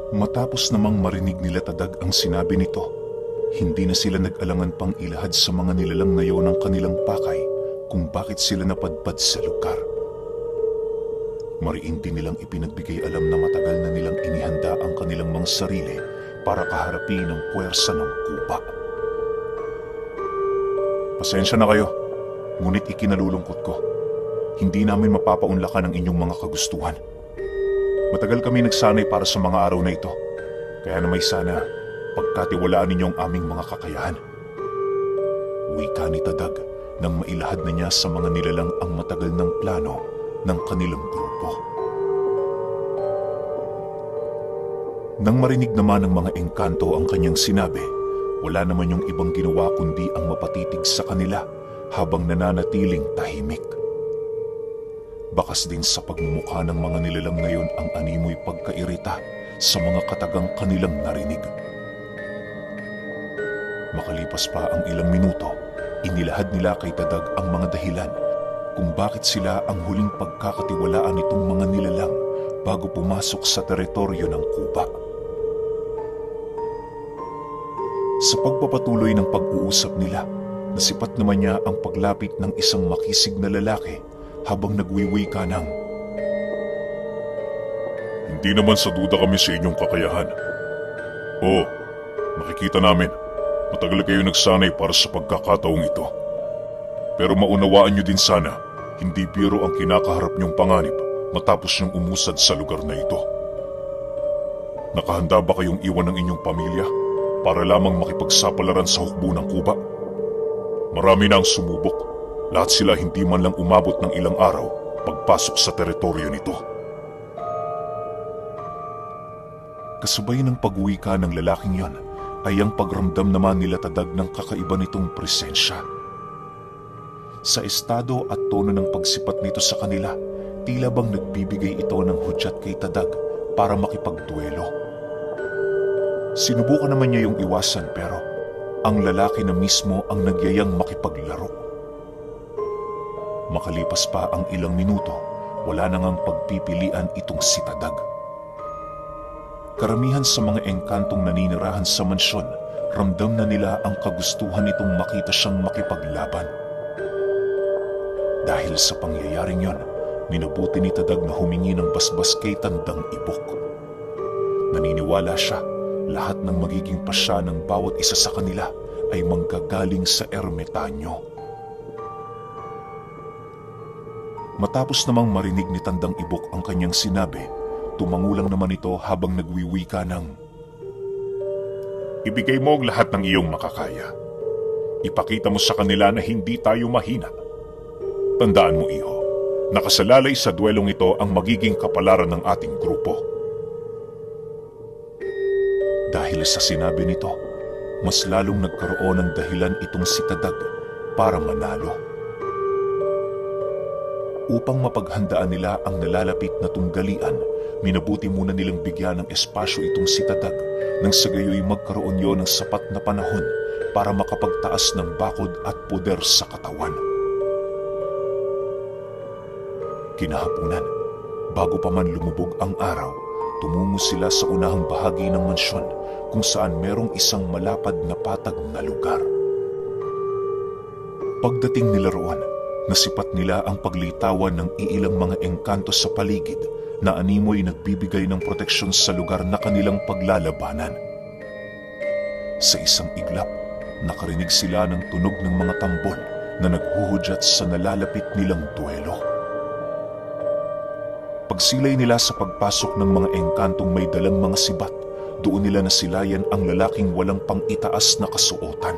Matapos namang marinig nila Tadag ang sinabi nito, hindi na sila nag-alangan pang ilahad sa mga nilalang na yon ang kanilang pakay kung bakit sila napadpad sa lugar. Mariin din nilang ipinagbigay alam na matagal na nilang inihanda ang kanilang mga sarili para kaharapin ang puwersa ng kuba. Pasensya na kayo, ngunit ikinalulungkot ko. Hindi namin mapapaunlakan ang inyong mga kagustuhan. Matagal kami nagsanay para sa mga araw na ito, kaya na may sana pagkatiwalaan ninyo ang aming mga kakayahan. Wika ni Tadag nang mailahad na niya sa mga nilalang ang matagal ng plano ng kanilang grupo. Nang marinig naman ng mga engkanto ang kanyang sinabi, wala naman yung ibang ginawa kundi ang mapatitig sa kanila habang nananatiling tahimik. Bakas din sa pagmumukha ng mga nilalang ngayon ang animoy pagkairita sa mga katagang kanilang narinig. Makalipas pa ang ilang minuto, inilahad nila kay Tadag ang mga dahilan kung bakit sila ang huling pagkakatiwalaan nitong mga nilalang bago pumasok sa teritoryo ng kuba. Sa pagpapatuloy ng pag-uusap nila, nasipat naman niya ang paglapit ng isang makisig na lalaki habang nagwiwika ng, "Hindi naman sa duda kami sa inyong kakayahan. Oo, nakikita namin, matagal kayo nagsanay para sa pagkakataong ito. Pero maunawaan niyo din sana, hindi biro ang kinakaharap niyong panganib matapos niyong umusad sa lugar na ito. Nakahanda ba kayong iwan ng inyong pamilya para lamang makipagsapalaran sa hukbo ng kuba? Marami na ang sumubok, lahat sila hindi man lang umabot ng ilang araw pagpasok sa teritoryo nito." Kasabay ng pagwika ng lalaking yon ay ang pagramdam naman nila Tadag ng kakaiba nitong presensya. Sa estado at tono ng pagsipat nito sa kanila, tila bang nagbibigay ito ng hudyat kay Tadag para makipagduelo. Sinubukan naman niya yung iwasan pero ang lalaki na mismo ang nagyayang makipaglaro. Makalipas pa ang ilang minuto, wala na ngang pagpipilian itong si Tadag. Karamihan sa mga engkantong naninirahan sa mansyon, ramdam na nila ang kagustuhan nitong makita siyang makipaglaban. Dahil sa pangyayaring yon, minabuti ni Tadag na humingi ng basbas kay Tandang Ibok. Naniniwala siya, lahat ng magiging pasya ng bawat isa sa kanila ay manggagaling sa ermitanyo. Matapos namang marinig ni Tandang Ibok ang kanyang sinabi, tumangulang naman ito habang nagwiwika ng, "Ibigay mo ang lahat ng iyong makakaya. Ipakita mo sa kanila na hindi tayo mahina. Tandaan mo, iho, nakasalalay sa duelong ito ang magiging kapalaran ng ating grupo." Dahil sa sinabi nito, mas lalong nagkaroon ng dahilan itong si Tadag para manalo. Upang mapaghandaan nila ang nalalapit na tunggalian, minabuti muna nilang bigyan ng espasyo itong si Tadag nang sa gayoy magkaroon yon ng sapat na panahon para makapagtaas ng bakod at poder sa katawan. Kinahapunan, bago pa man lumubog ang araw, tumungo sila sa unahang bahagi ng mansyon kung saan merong isang malapad na patag na lugar. Pagdating nila roon, nasipat nila ang paglitawan ng iilang mga engkanto sa paligid na animoy nagbibigay ng proteksyon sa lugar na kanilang paglalabanan. Sa isang iglap, nakarinig sila ng tunog ng mga tambol na naghuhudyat sa nalalapit nilang duelo. Pagsilay nila sa pagpasok ng mga engkantong may dalang mga sibat, doon nila nasilayan ang lalaking walang pang-itaas na kasuotan.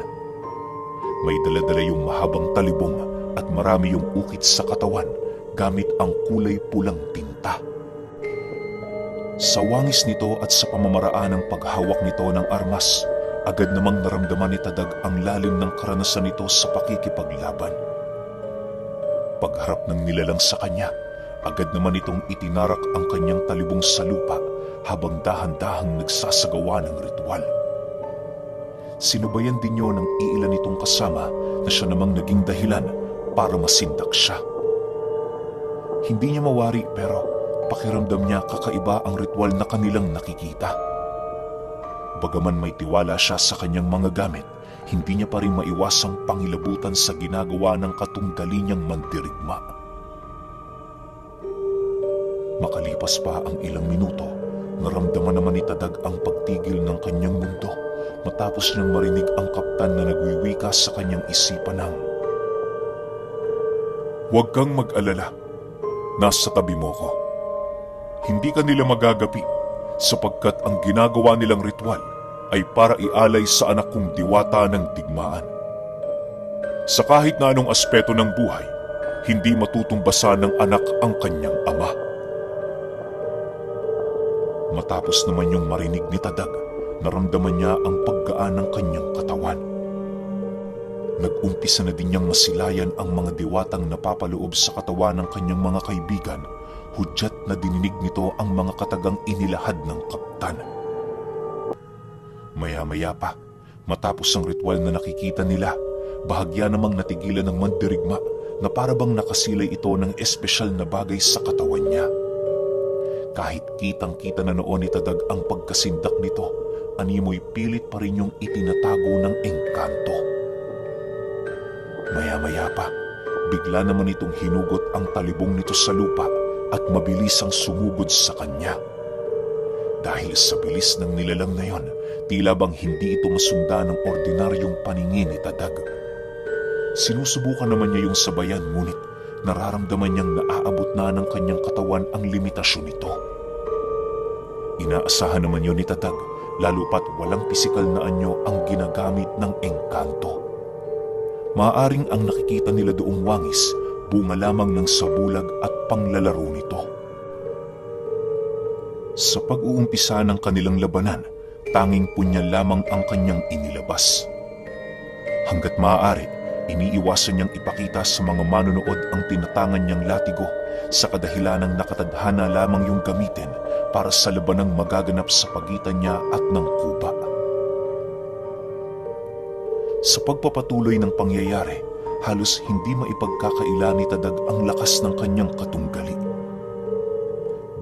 May daladala yung mahabang talibong at marami yung ukit sa katawan gamit ang kulay pulang tinta. Sa wangis nito at sa pamamaraan ng paghawak nito ng armas, agad namang naramdaman ni Tadag ang lalim ng karanasan nito sa pakikipaglaban. Pagharap ng nilalang sa kanya, agad naman itong itinarak ang kanyang talibong sa lupa habang dahan-dahang nagsasagawa ng ritual. Sinubayan din niyo ng iilan nitong kasama na siya namang naging dahilan para masindak siya. Hindi niya mawari pero pakiramdam niya kakaiba ang ritual na kanilang nakikita. Bagaman may tiwala siya sa kanyang mga gamit, hindi niya pa rin maiwasang pangilabutan sa ginagawa ng katunggali niyang mandirigma. Makalipas pa ang ilang minuto, naramdaman naman ni Tadag ang pagtigil ng kanyang mundo matapos niyang marinig ang kaptan na nagwiwika sa kanyang isipan ng, "Huwag kang mag-alala, nasa tabi mo ko. Hindi ka nila magagapi sapagkat ang ginagawa nilang ritual ay para ialay sa anak kong diwata ng digmaan. Sa kahit na anong aspeto ng buhay, hindi matutumbasan ng anak ang kanyang ama." Matapos naman yung marinig ni Tadag, naramdaman niya ang paggaan ng kanyang katawan. Nag-umpisa na din niyang masilayan ang mga diwatang napapaloob sa katawan ng kanyang mga kaibigan, hudyat na dininig nito ang mga katagang inilahad ng kaptan. Maya-maya pa, matapos ang ritual na nakikita nila, bahagya namang natigilan ng mandirigma na parabang nakasilay ito ng espesyal na bagay sa katawan niya. Kahit kitang-kita na noon ni Tadag ang pagkasindak nito, animoy pilit pa rin yung itinatago ng engkanto. Maya-maya pa, bigla naman itong hinugot ang talibong nito sa lupa at mabilisang sumugod sa kanya. Dahil sa bilis ng nilalang na yon, tila bang hindi ito masunda ng ordinaryong paningin ni Tadag. Sinusubukan naman niya yung sabayan, ngunit nararamdaman niyang naaabot na ng kanyang katawan ang limitasyon nito. Inaasahan naman yun ni Tadag, lalo pat walang pisikal na anyo ang ginagamit ng engkanto. Maaaring ang nakikita nila doong wangis, bunga lamang ng sabulag at panglalaro nito. Sa pag-uumpisa ng kanilang labanan, tanging punya lamang ang kanyang inilabas. Hanggat maaari, iniiwasan niyang ipakita sa mga manonood ang tinatangan niyang latigo sa kadahilanang nakatadhana lamang yung gamitin para sa labanang magaganap sa pagitan niya at ng kuba. Sa pagpapatuloy ng pangyayari, halos hindi maipagkakaila ni Tadag ang lakas ng kanyang katunggali.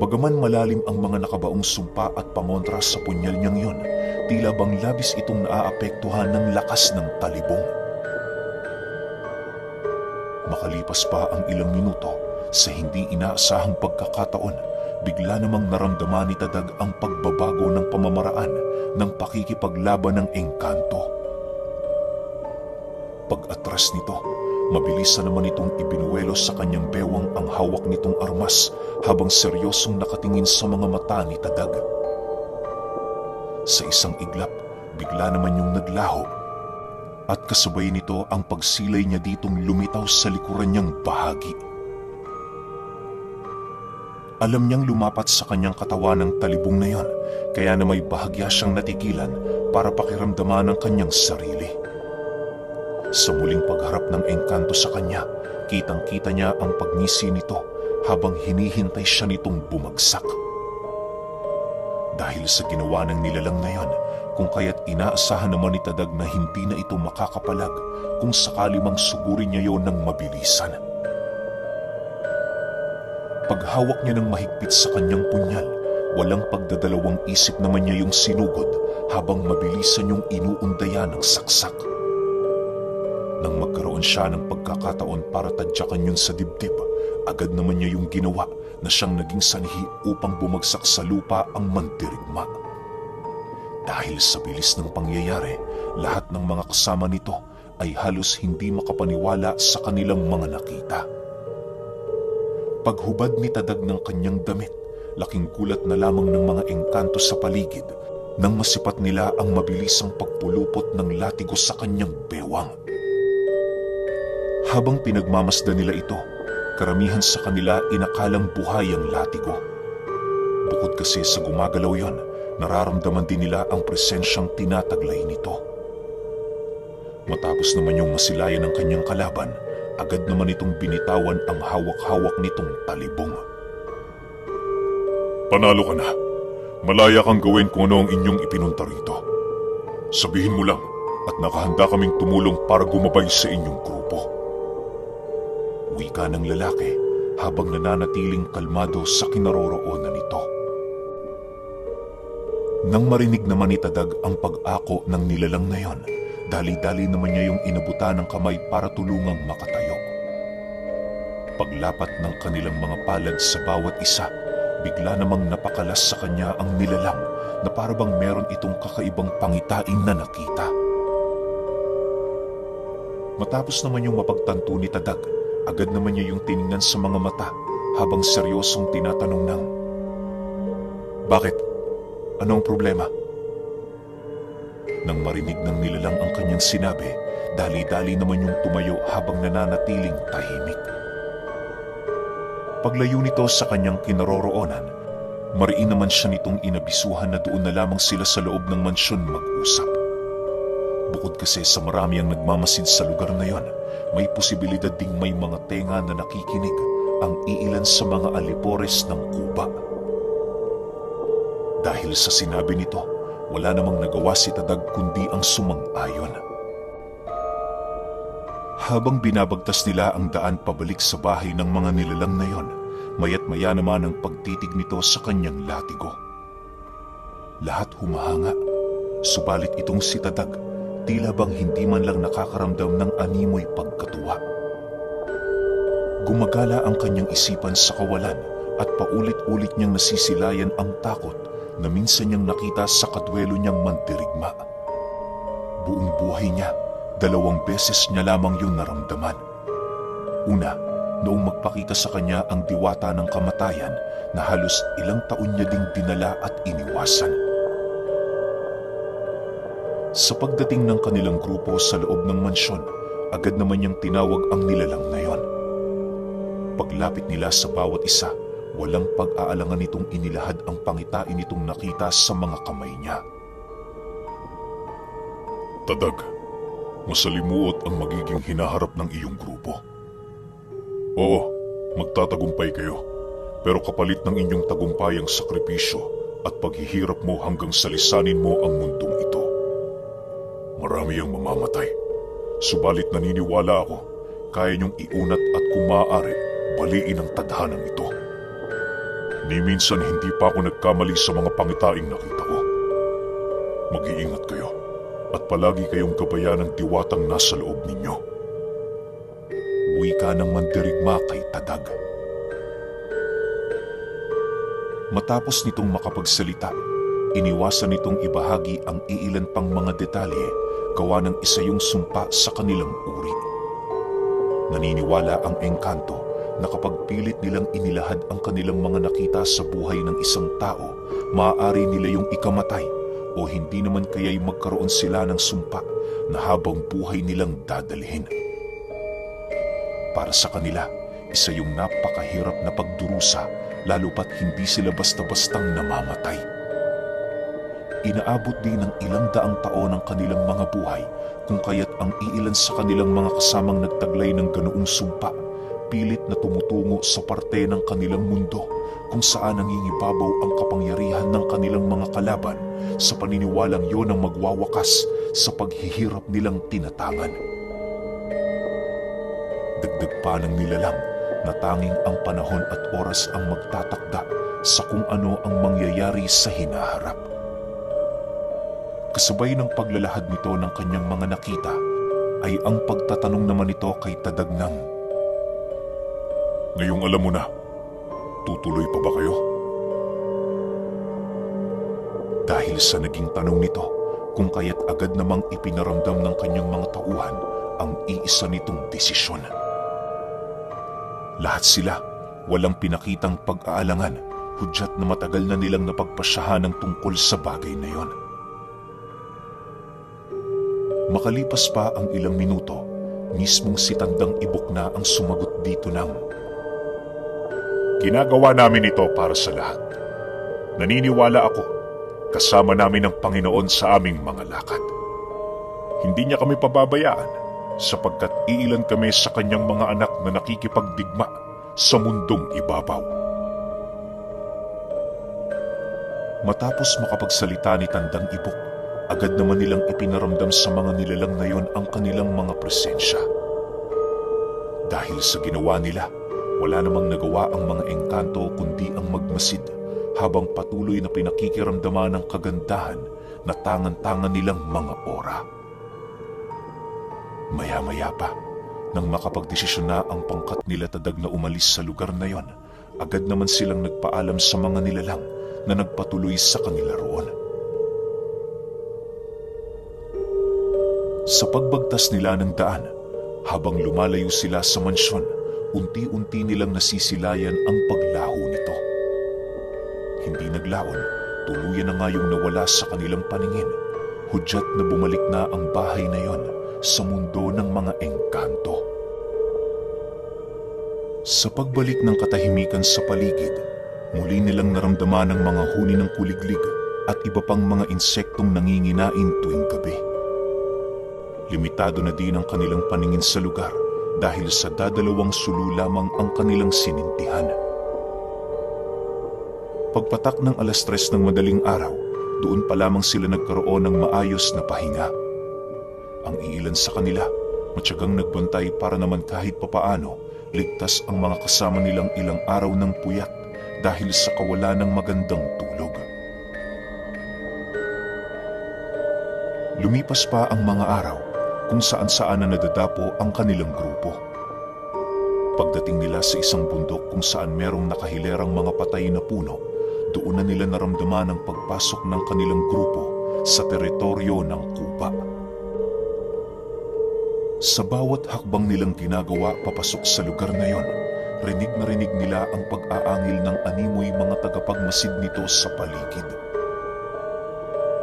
Bagaman malalim ang mga nakabaong sumpa at pangontra sa punyal niyang yon, tila bang labis itong naaapektuhan ng lakas ng talibong. Makalipas pa ang ilang minuto, sa hindi inaasahang pagkakataon, bigla namang naramdaman ni Tadag ang pagbabago ng pamamaraan ng pakikipaglaban ng engkanto. Pag-atras nito, mabilisan naman itong ibinuwelo sa kanyang bewang ang hawak nitong armas habang seryosong nakatingin sa mga mata ni Tadag. Sa isang iglap, bigla naman yung naglaho at kasabay nito ang pagsilay niya ditong lumitaw sa likuran niyang bahagi. Alam niyang lumapat sa kanyang katawan ng talibong na yon, kaya na may bahagya siyang natigilan para pakiramdaman ang kanyang sarili. Sa muling pagharap ng engkanto sa kanya, kitang-kita niya ang pagngisi nito habang hinihintay siya nitong bumagsak. Dahil sa ginawa ng nilalang na yon, kung kaya't inaasahan naman ni Tadag na hindi na ito makakapalag kung sakali mang sugurin niya yon ng mabilisan. Paghawak niya ng mahigpit sa kanyang punyal, walang pagdadalawang isip naman niya yung sinugod habang mabilisan yung inuundaya ng saksak. Nang magkaroon siya ng pagkakataon para tadyakan yun sa dibdib, agad naman niya yung ginawa na siyang naging sanhi upang bumagsak sa lupa ang mandirigma. Dahil sa bilis ng pangyayari, lahat ng mga kasama nito ay halos hindi makapaniwala sa kanilang mga nakita. Paghubad ni Tadag ng kanyang damit, laking gulat na lamang ng mga engkanto sa paligid nang masipat nila ang mabilisang pagpulupot ng latigo sa kanyang bewang. Habang pinagmamasdan nila ito, karamihan sa kanila inakalang buhay ang latigo. Bukod kasi sa gumagalaw yon, nararamdaman din nila ang presensyang tinataglay nito. Matapos naman yung masilayan ng kanyang kalaban, agad naman itong binitawan ang hawak-hawak nitong talibong. "Panalo ka na. Malaya kang gawin kung ano ang inyong ipinunta rito. Sabihin mo lang at nakahanda kaming tumulong para gumabay sa inyong grupo." Wika ng lalaki habang nananatiling kalmado sa kinaroroonan nito. Nang marinig naman ni Tadag ang pag-ako ng nilalang na yon, dali-dali naman niya yung inabutan ng kamay para tulungang makatayo. Paglapat ng kanilang mga palad sa bawat isa, bigla namang napakalas sa kanya ang nilalang na parabang meron itong kakaibang pangitain na nakita. Matapos naman yung mapagtanto ni Tadag, agad naman niya yung tiningnan sa mga mata habang seryosong tinatanong ng, "Bakit? Anong problema?" Nang marinig ng nilalang ang kanyang sinabi, dali-dali naman yung tumayo habang nananatiling tahimik. Paglayo nito sa kanyang kinaroroonan, mariin naman siya nitong inabisuhan na doon na lamang sila sa loob ng mansyon mag-usap. Bukod kasi sa marami ang nagmamasid sa lugar na yon, may posibilidad ding may mga tenga na nakikinig ang iilan sa mga alipores ng kuba. Dahil sa sinabi nito, wala namang nagawa si Tadag kundi ang sumang-ayon. Habang binabagtas nila ang daan pabalik sa bahay ng mga nilalang na yon, mayat maya naman ang pagtitig nito sa kanyang latigo. Lahat humahanga, subalit itong si Tadag, tila bang hindi man lang nakakaramdam ng animoy pagkatuwa. Gumagala ang kanyang isipan sa kawalan at paulit-ulit niyang nasisilayan ang takot na minsan niyang nakita sa kadwelo niyang mandirigma. Buong buhay niya, 2 beses niya lamang yung naramdaman. Una, noong magpakita sa kanya ang diwata ng kamatayan na halos ilang taon niya ding dinala at iniwasan. Sa pagdating ng kanilang grupo sa loob ng mansyon, agad naman niyang tinawag ang nilalang na yon. Paglapit nila sa bawat isa, walang pag-aalangan nitong inilahad ang pangitain nitong nakita sa mga kamay niya. "Tadag, masalimuot ang magiging hinaharap ng iyong grupo. Oo, magtatagumpay kayo, pero kapalit ng inyong tagumpayang sakripisyo at paghihirap mo hanggang salisanin mo ang mundong ito. Marami ang mamamatay, subalit naniniwala ako, kaya niyong iunat at kung maaari, baliin ang tadhanang ito. Ni minsan hindi pa ako nagkamali sa mga pangitaing nakita ko. Mag-iingat kayo at palagi kayong gabayan ng diwatang nasa loob ninyo." Wika ng mandirigma kay Tadag. Matapos nitong makapagsalita, iniwasan nitong ibahagi ang iilan pang mga detalye gawa ng isa yung sumpa sa kanilang uri. Naniniwala ang engkanto na kapag pilit nilang inilahad ang kanilang mga nakita sa buhay ng isang tao, maaari nila yung ikamatay o hindi naman kaya'y magkaroon sila ng sumpa na habang buhay nilang dadalhin. Para sa kanila, isa yung napakahirap na pagdurusa lalo pat hindi sila basta-bastang namamatay. Inaabot din ng ilang daang taon ang kanilang mga buhay kung kaya't ang iilan sa kanilang mga kasamang nagtaglay ng ganoong sumpa pilit na tumutungo sa parte ng kanilang mundo kung saan nangingibabaw ang kapangyarihan ng kanilang mga kalaban sa paniniwalang yon ang magwawakas sa paghihirap nilang tinatangan. Dagdag pa ng nilalang na tanging ang panahon at oras ang magtatakda sa kung ano ang mangyayari sa hinaharap. Kasabay ng paglalahad nito ng kanyang mga nakita ay ang pagtatanong naman nito kay Tadag ng, "Ngayong alam mo na, tutuloy pa ba kayo?" Dahil sa naging tanong nito, kung kaya't agad namang ipinaramdam ng kanyang mga tauhan ang iisa nitong desisyon. Lahat sila, walang pinakitang pag-aalangan, hudyat na matagal na nilang napagpasyahan ng tungkol sa bagay na yon. Makalipas pa ang ilang minuto, mismong si Tandang Ibok na ang sumagot dito ng, "Ginagawa namin ito para sa lahat. Naniniwala ako, kasama namin ang Panginoon sa aming mga lakad. Hindi niya kami pababayaan sapagkat iilan kami sa kanyang mga anak na nakikipagdigma sa mundong ibabaw." Matapos makapagsalita ni Tandang Ibok, agad naman nilang ipinaramdam sa mga nilalang na yon ang kanilang mga presensya. Dahil sa ginawa nila, wala namang nagawa ang mga engkanto kundi ang magmasid habang patuloy na pinakikiramdaman ng kagandahan na tangan-tangan nilang mga ora. Maya-maya pa, nang makapagdesisyon na ang pangkat nila Tadag na umalis sa lugar na yon, agad naman silang nagpaalam sa mga nilalang na nagpatuloy sa kanila roon. Sa pagbagtas nila ng daan, habang lumalayo sila sa mansyon, unti-unti nilang nasisilayan ang paglaho nito. Hindi naglaon, tuluyan na nga yung nawala sa kanilang paningin, hudyat na bumalik na ang bahay na yon sa mundo ng mga engkanto. Sa pagbalik ng katahimikan sa paligid, muli nilang naramdaman ang mga huni ng kuliglig at iba pang mga insektong nanginginain tuwing gabi. Limitado na din ang kanilang paningin sa lugar dahil sa dadalawang sulo lamang ang kanilang sinintihan. Pagpatak ng 3:00 ng madaling araw, doon pa lamang sila nagkaroon ng maayos na pahinga. Ang iilan sa kanila, matyagang nagbantay para naman kahit papaano, ligtas ang mga kasama nilang ilang araw ng puyat dahil sa kawalan ng magandang tulog. Lumipas pa ang mga araw kung saan-saan na nadadapo ang kanilang grupo. Pagdating nila sa isang bundok kung saan merong nakahilerang mga patay na puno, doon na nila naramdaman ang pagpasok ng kanilang grupo sa teritoryo ng kuba. Sa bawat hakbang nilang ginagawa papasok sa lugar na yon, rinig na rinig nila ang pag-aangil ng animoy mga tagapagmasid nito sa paligid.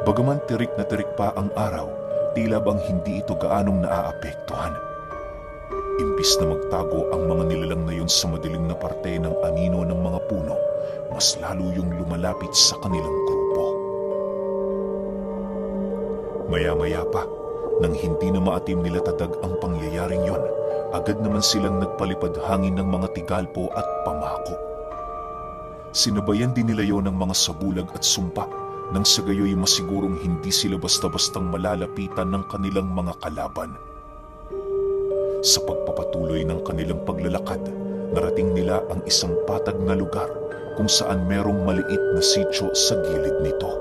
Bagaman tirik na tirik pa ang araw, tila bang hindi ito gaanong naaapektuhan. Imbis na magtago ang mga nilalang na yon sa madilim na parte ng anino ng mga puno, mas lalo yung lumalapit sa kanilang grupo. Maya-maya pa, nang hindi na maatim nila Tadag ang pangyayaring yon, agad naman silang nagpalipad hangin ng mga tigalpo at pamako. Sinabayan din nila yon ng mga sabulag at sumpa, nang sa gayoy masigurong hindi sila basta-bastang malalapitan ng kanilang mga kalaban. Sa pagpapatuloy ng kanilang paglalakad, narating nila ang isang patag na lugar kung saan merong maliit na sityo sa gilid nito.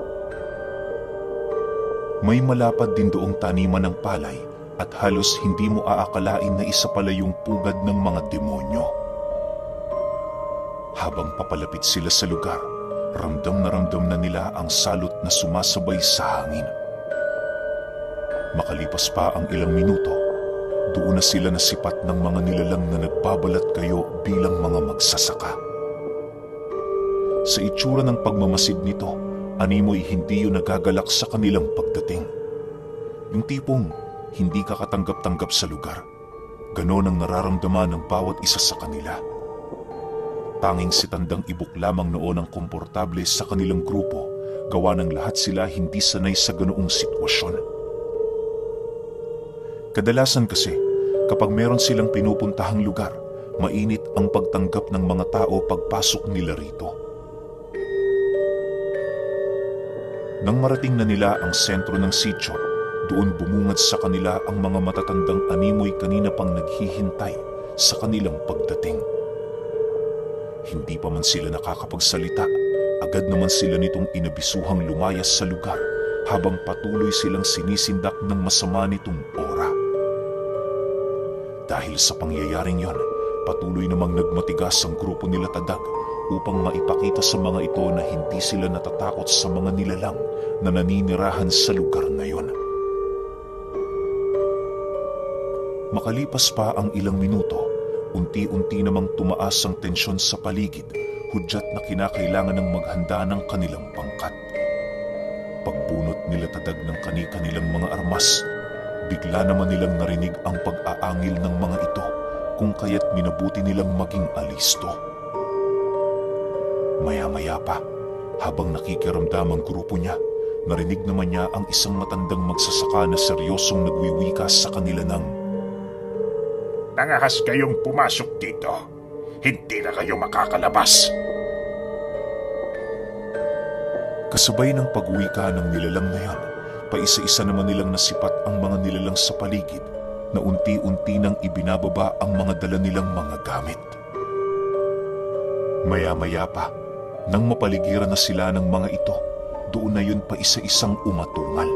May malapad din doong taniman ng palay at halos hindi mo aakalain na isa pala yung pugad ng mga demonyo. Habang papalapit sila sa lugar, ramdam na nila ang salot na sumasabay sa hangin. Makalipas pa ang ilang minuto, doon na sila nasipat ng mga nilalang na nagbabalat kayo bilang mga magsasaka. Sa itsura ng pagmamasid nito, animoy hindi yun nagagalak sa kanilang pagdating. Yung tipong hindi ka katanggap-tanggap sa lugar. Ganon ang nararamdaman ng bawat isa sa kanila. Tanging si Tandang Ibok lamang noon ang komportable sa kanilang grupo, gawa ng lahat sila hindi sanay sa ganoong sitwasyon. Kadalasan kasi, kapag meron silang pinupuntahang lugar, mainit ang pagtanggap ng mga tao pagpasok nila rito. Nang marating na nila ang sentro ng sityo, doon bumungad sa kanila ang mga matatandang animoy kanina pang naghihintay sa kanilang pagdating. Hindi pa man sila nakakapagsalita, agad naman sila nitong inabisuhang lumayas sa lugar habang patuloy silang sinisindak ng masama nitong ora. Dahil sa pangyayaring yon, patuloy namang nagmatigas ang grupo nila Tadag upang maipakita sa mga ito na hindi sila natatakot sa mga nilalang na naninirahan sa lugar na yon. Makalipas pa ang ilang minuto, unti-unti namang tumaas ang tensyon sa paligid, hudyat na kinakailangan ng maghanda ng kanilang pangkat. Pagbunot nila Tadag ng kani-kanilang mga armas, bigla naman nilang narinig ang pag-aangil ng mga ito, kung kaya't minabuti nilang maging alisto. Maya-maya pa, habang nakikiramdam ang grupo niya, narinig naman niya ang isang matandang magsasaka na seryosong nagwiwika sa kanila ng, "Nangahas kayong pumasok dito. Hindi na kayo makakalabas." Kasabay ng pagwika ng nilalang na yan, paisa-isa naman nilang nasipat ang mga nilalang sa paligid na unti-unti nang ibinababa ang mga dala nilang mga gamit. Maya-maya pa, Nang mapaligiran na sila ng mga ito, doon na yun pa isa-isang umatungal.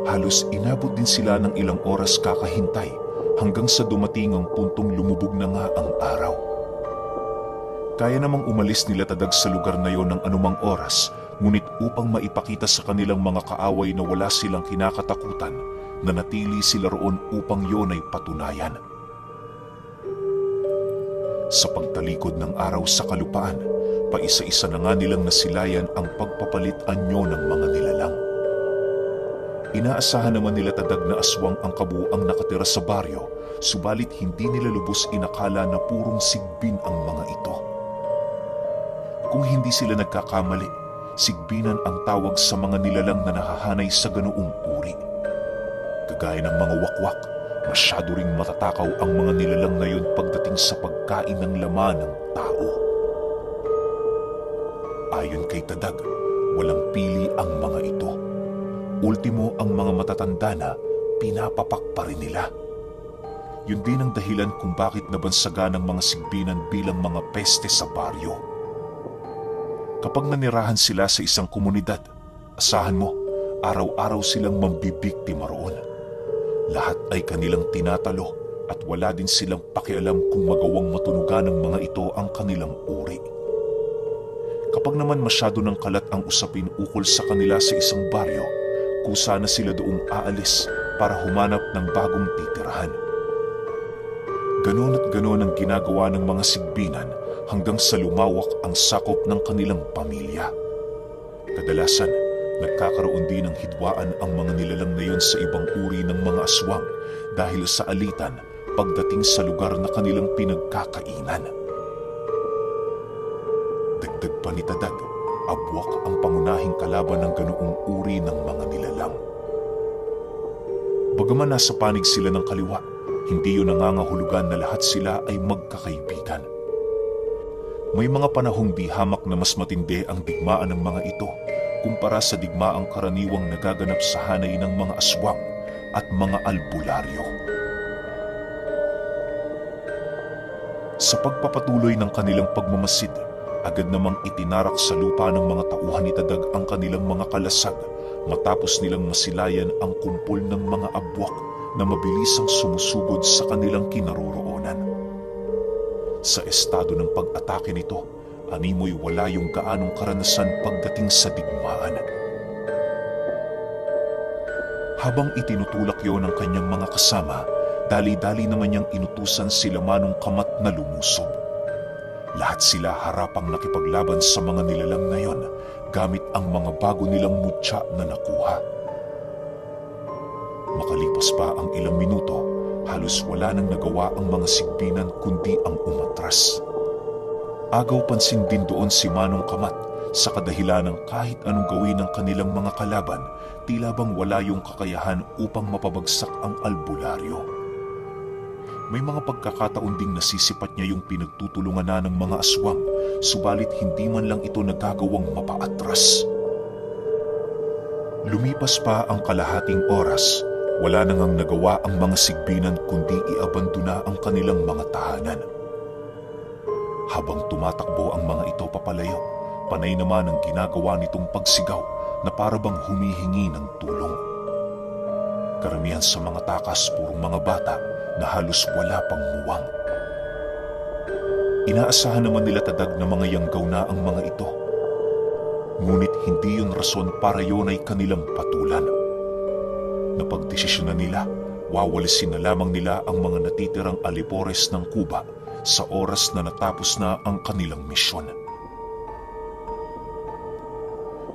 Halos inabot din sila ng ilang oras kakahintay hanggang sa dumating ang puntong lumubog na nga ang araw. Kaya namang umalis nila Tadag sa lugar na yon ng anumang oras, ngunit upang maipakita sa kanilang mga kaaway na wala silang kinakatakutan, nanatili sila roon upang yon ay patunayan. Sa pagtalikod ng araw sa kalupaan, paisa-isa na nga nilang nasilayan ang pagpapalit anyo ng mga nilalang. Inaasahan naman nila Tadag na aswang ang kabuuang nakatira sa baryo, subalit hindi nila lubos inakala na purong sigbin ang mga ito. Kung hindi sila nagkakamali, sigbinan ang tawag sa mga nilalang na nahahanay sa ganoong uri. Kagaya ng mga wakwak, masyado ring matatakaw ang mga nilalang na yun pagdating sa pagkain ng laman ng tao. Ayon kay Tadag, walang pili ang mga ito. Ultimo ang mga matatanda na pinapapak pa rin nila. Yun din ang dahilan kung bakit nabansagan ng mga sigbinan bilang mga peste sa baryo. Kapag nanirahan sila sa isang komunidad, asahan mo, araw-araw silang mambibiktima roon. Lahat ay kanilang tinatalo at wala din silang pakialam kung magawang matunugan ng mga ito ang kanilang uri. Kapag naman masyado ng kalat ang usapin ukol sa kanila sa isang baryo, kusa na sila doong aalis para humanap ng bagong titirahan. Ganon at ganon ang ginagawa ng mga sigbinan hanggang sa lumawak ang sakop ng kanilang pamilya. Kadalasan, nagkakaroon din ng hidwaan ang mga nilalang na yon sa ibang uri ng mga aswang dahil sa alitan pagdating sa lugar na kanilang pinagkakainan. Dagdag pa ni Tadag, abwak ang pangunahing kalaban ng ganoong uri ng mga nilalang. Bagaman nasa panig sila ng kaliwa, hindi yun nangangahulugan na lahat sila ay magkakaibigan. May mga panahong di hamak na mas matindi ang digmaan ng mga ito kumpara sa digmaang karaniwang nagaganap sa hanay ng mga aswang at mga albularyo. Sa pagpapatuloy ng kanilang pagmamasid, agad namang itinarak sa lupa ng mga tauhan ni Tadag ang kanilang mga kalasag matapos nilang masilayan ang kumpol ng mga abwak na mabilisang sumusugod sa kanilang kinaroroonan. Sa estado ng pag-atake nito, animoy wala yung gaanong karanasan pagdating sa digmaan. Habang itinutulak yon ng kanyang mga kasama, dali-dali naman niyang inutusan sila Manong Kamat na lumusob. Lahat sila harapang nakipaglaban sa mga nilalang na yon gamit ang mga bago nilang mutya na nakuha. Makalipas pa ang ilang minuto, halos wala nang nagawa ang mga sigbinan kundi ang umatras. Agaw pansin din doon si Manong Kamat sa kadahilan ng kahit anong gawin ng kanilang mga kalaban, tila bang wala yung kakayahan upang mapabagsak ang albularyo. May mga pagkakataon ding nasisipat niya yung pinagtutulungan na ng mga aswang, subalit hindi man lang ito nagagawang mapaatras. Lumipas pa ang kalahating oras, wala nang nagawa ang mga sigbinan kundi iabandona ang kanilang mga tahanan. Habang tumatakbo ang mga ito papalayo, panay naman ang ginagawa nitong pagsigaw na parabang humihingi ng tulong. Karamihan sa mga takas purong mga bata na halos wala pang muwang. Inaasahan naman nila Tadag na mga yanggaw na ang mga ito. Ngunit hindi yun rason para yun ay kanilang patulan. Napagdesisyonan nila, wawalisin na lamang nila ang mga natitirang alipores ng Kuba sa oras na natapos na ang kanilang misyon.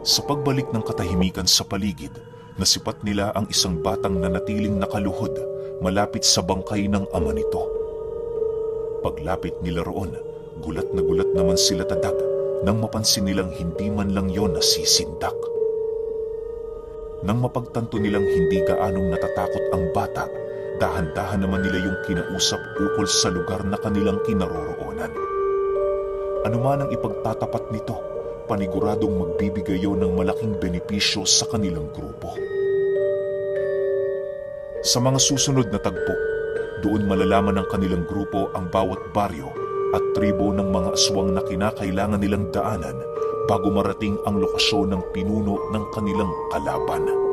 Sa pagbalik ng katahimikan sa paligid, nasipat nila ang isang batang nanatiling nakaluhod malapit sa bangkay ng ama nito. Paglapit nila roon, gulat na gulat naman sila Tadag nang mapansin nilang hindi man lang yon nasisindak. Nang mapagtanto nilang hindi gaanong natatakot ang bata, dahan-dahan naman nila yung kinausap ukol sa lugar na kanilang kinaroroonan. Ano man ang ipagtatapat nito, paniguradong magbibigay yon ng malaking benepisyo sa kanilang grupo. Sa mga susunod na tagpo, doon malalaman ng kanilang grupo ang bawat baryo at tribo ng mga aswang na kinakailangan nilang daanan bago marating ang lokasyon ng pinuno ng kanilang kalaban.